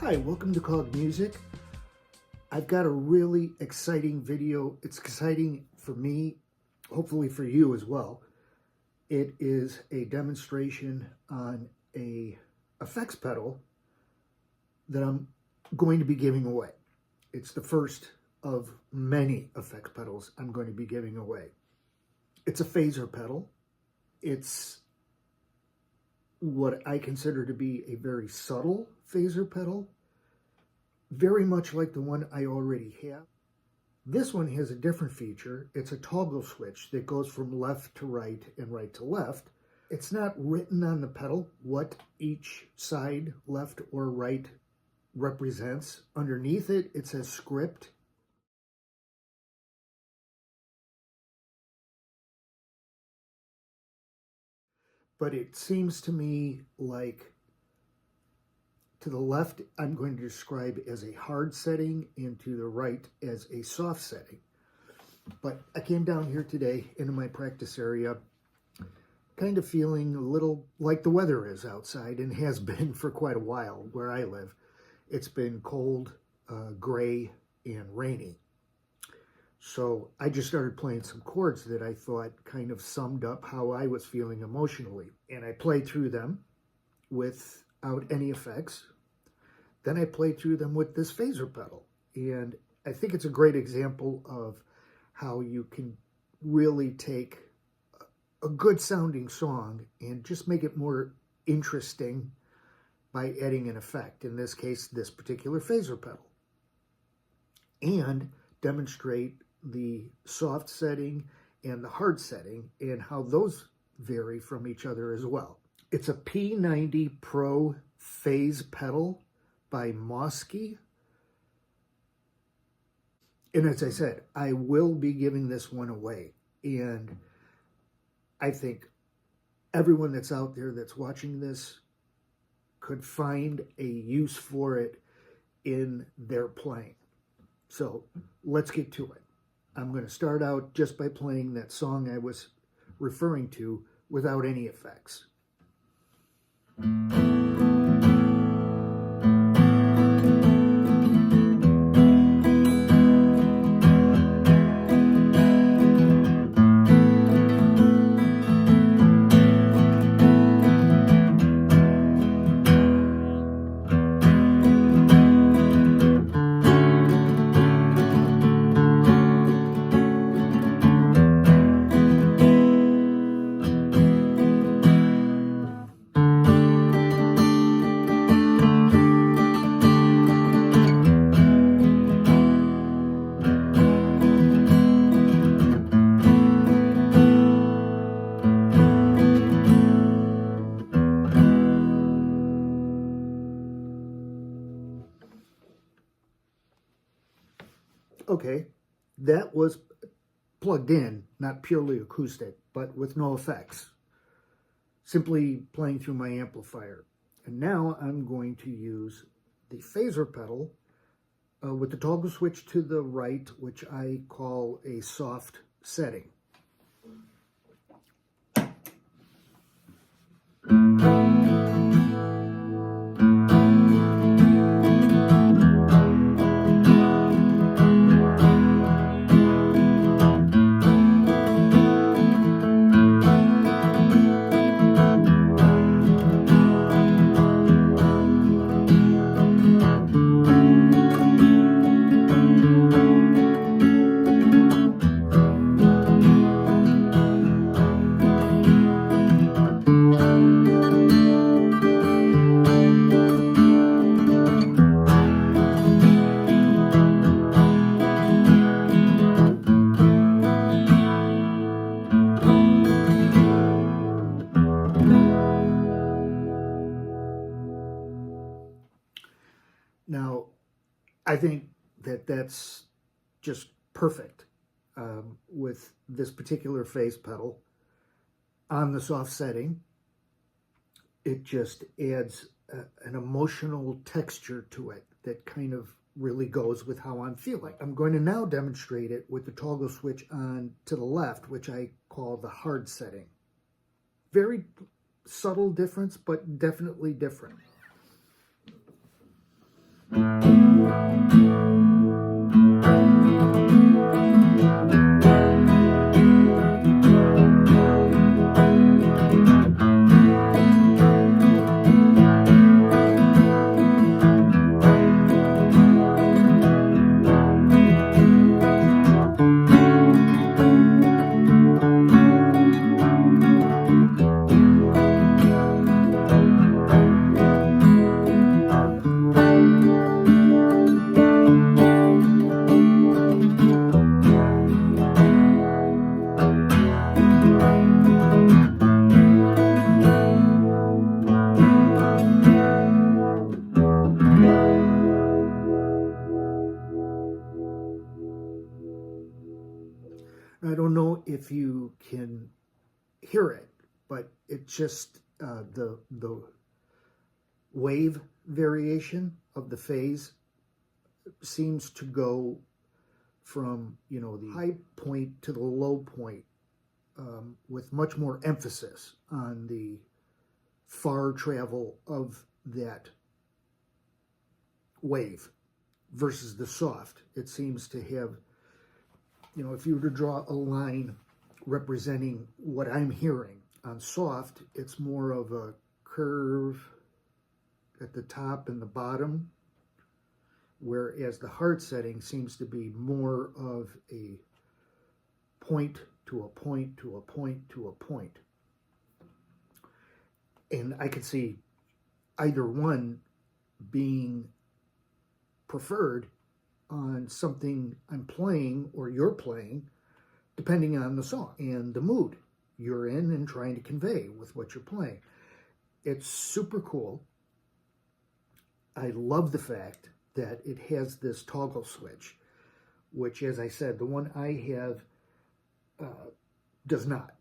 Hi, welcome to C.O.G Music. I've got a really exciting video. It's exciting for me, hopefully for you as well. It is a demonstration on a effects pedal that I'm going to be giving away. It's the first of many effects pedals I'm going to be giving away. It's a phaser pedal. It's what I consider to be a very subtle phaser pedal, very much like the one I already have. This one has a different feature. It's a toggle switch that goes from left to right and right to left. It's not written on the pedal what each side, left or right, represents. Underneath it, it says script. But it seems to me like to the left, I'm going to describe as a hard setting, and to the right as a soft setting. But I came down here today into my practice area, kind of feeling a little like the weather is outside, and has been for quite a while where I live. It's been cold, gray, and rainy. So I just started playing some chords that I thought kind of summed up how I was feeling emotionally. And I played through them without any effects. Then I played through them with this phaser pedal. And I think it's a great example of how you can really take a good sounding song and just make it more interesting by adding an effect. In this case, this particular phaser pedal. And demonstrate the soft setting and the hard setting and how those vary from each other as well. It's a P90 Pro Phase pedal by C.O.G. And as I said, I will be giving this one away. And I think everyone that's out there that's watching this could find a use for it in their playing. So let's get to it. I'm going to start out just by playing that song I was referring to without any effects. Okay, that was plugged in, not purely acoustic, but with no effects. Simply playing through my amplifier. And now I'm going to use the phaser pedal with the toggle switch to the right, which I call a soft setting. Now, I think that that's just perfect with this particular phase pedal on the soft setting. It just adds an emotional texture to it that kind of really goes with how I'm feeling. I'm going to now demonstrate it with the toggle switch on to the left, which I call the hard setting. Very subtle difference, but definitely different. I don't know if you can hear it, but it just the wave variation of the phase seems to go from, you know, the high point to the low point, with much more emphasis on the far travel of that wave versus the soft. It seems to have, you know, if you were to draw a line representing what I'm hearing on soft, it's more of a curve at the top and the bottom, whereas the hard setting seems to be more of a point to a point to a point to a point. And I could see either one being preferred on something I'm playing or you're playing, depending on the song and the mood you're in and trying to convey with what you're playing. It's super cool. I love the fact that it has this toggle switch, which, as I said, the one I have does not.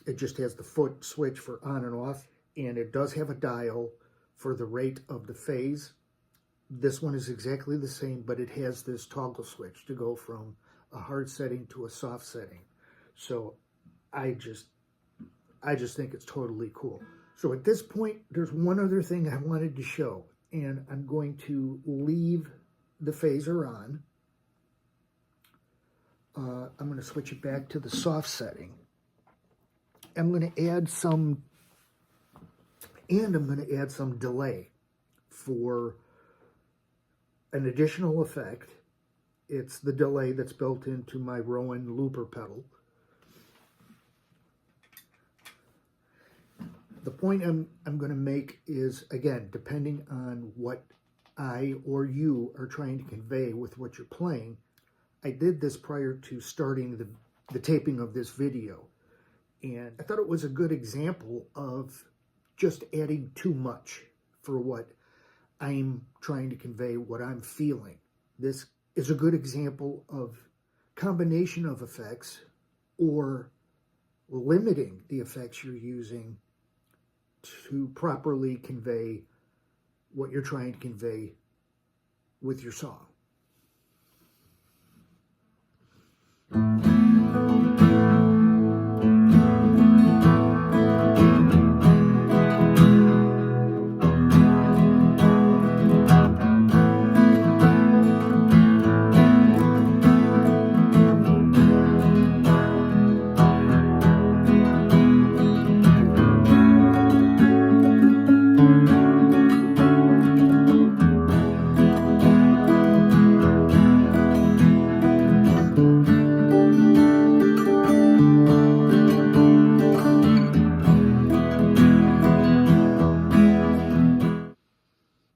It just has the foot switch for on and off, and it does have a dial for the rate of the phase. This one is exactly the same, but it has this toggle switch to go from a hard setting to a soft setting. So I just think it's totally cool. So at this point, there's one other thing I wanted to show, and I'm going to leave the phaser on. I'm going to switch it back to the soft setting. I'm going to add some, and I'm going to add some delay for an additional effect. It's the delay that's built into my Rowan looper pedal. The point I'm going to make is, again, depending on what I or you are trying to convey with what you're playing. I did this prior to starting the taping of this video, and I thought it was a good example of just adding too much for what I'm trying to convey, what I'm feeling. This is a good example of combination of effects or limiting the effects you're using to properly convey what you're trying to convey with your song.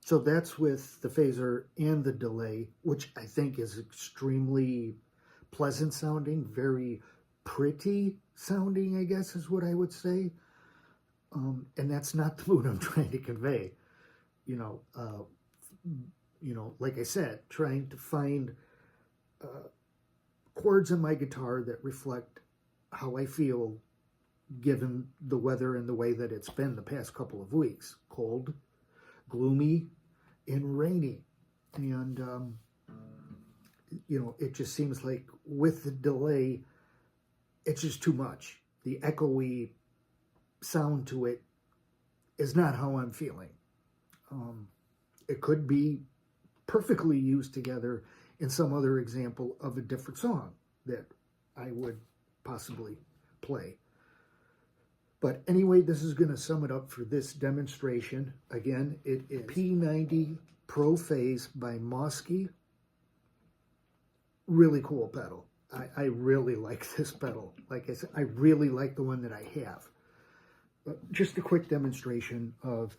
So that's with the phaser and the delay, which I think is extremely pleasant sounding, very pretty sounding, I guess is what I would say. And that's not the mood I'm trying to convey. You know, like I said, trying to find chords in my guitar that reflect how I feel given the weather and the way that it's been the past couple of weeks. Cold, gloomy, and rainy. And, you know, it just seems like with the delay, it's just too much. The echoey sound to it is not how I'm feeling. It could be perfectly used together in some other example of a different song that I would possibly play. But anyway, this is going to sum it up for this demonstration. Again, it is P90 Pro Phase by Mosky. Really cool pedal. I really like this pedal. Like I said, I really like the one that I have. Just a quick demonstration of,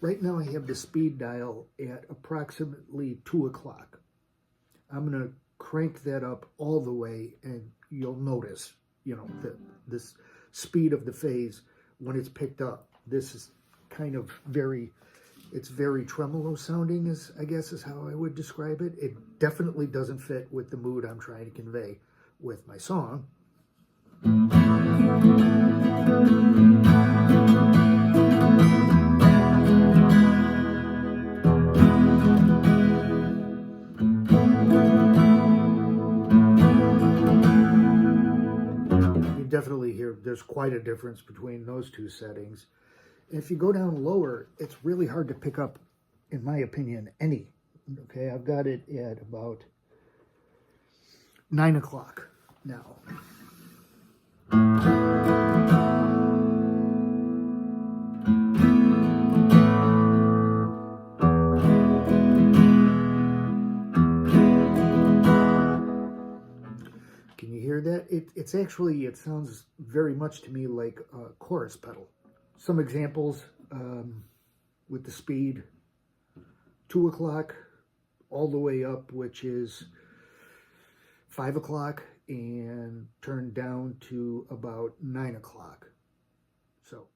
right now I have the speed dial at approximately 2 o'clock. I'm going to crank that up all the way, and you'll notice, you know, this speed of the phase when it's picked up. This is kind of it's very tremolo sounding, I guess is how I would describe it. It definitely doesn't fit with the mood I'm trying to convey with my song. You definitely hear there's quite a difference between those two settings. And if you go down lower, it's really hard to pick up, in my opinion, any. Okay, I've got it at about 9 o'clock now. Can you hear that? It's actually, it sounds very much to me like a chorus pedal. Some examples with the speed, 2 o'clock all the way up, which is 5 o'clock, and turned down to about 9 o'clock. So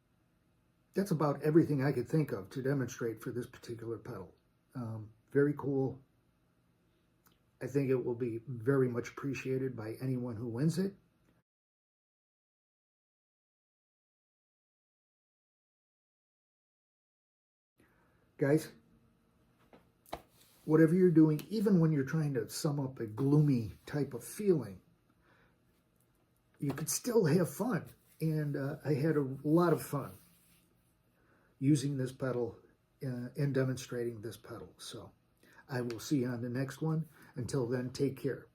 that's about everything I could think of to demonstrate for this particular pedal. Very cool. I think it will be very much appreciated by anyone who wins it. Guys, whatever you're doing, even when you're trying to sum up a gloomy type of feeling, you could still have fun. And I had a lot of fun using this pedal and demonstrating this pedal. So I will see you on the next one. Until then, take care.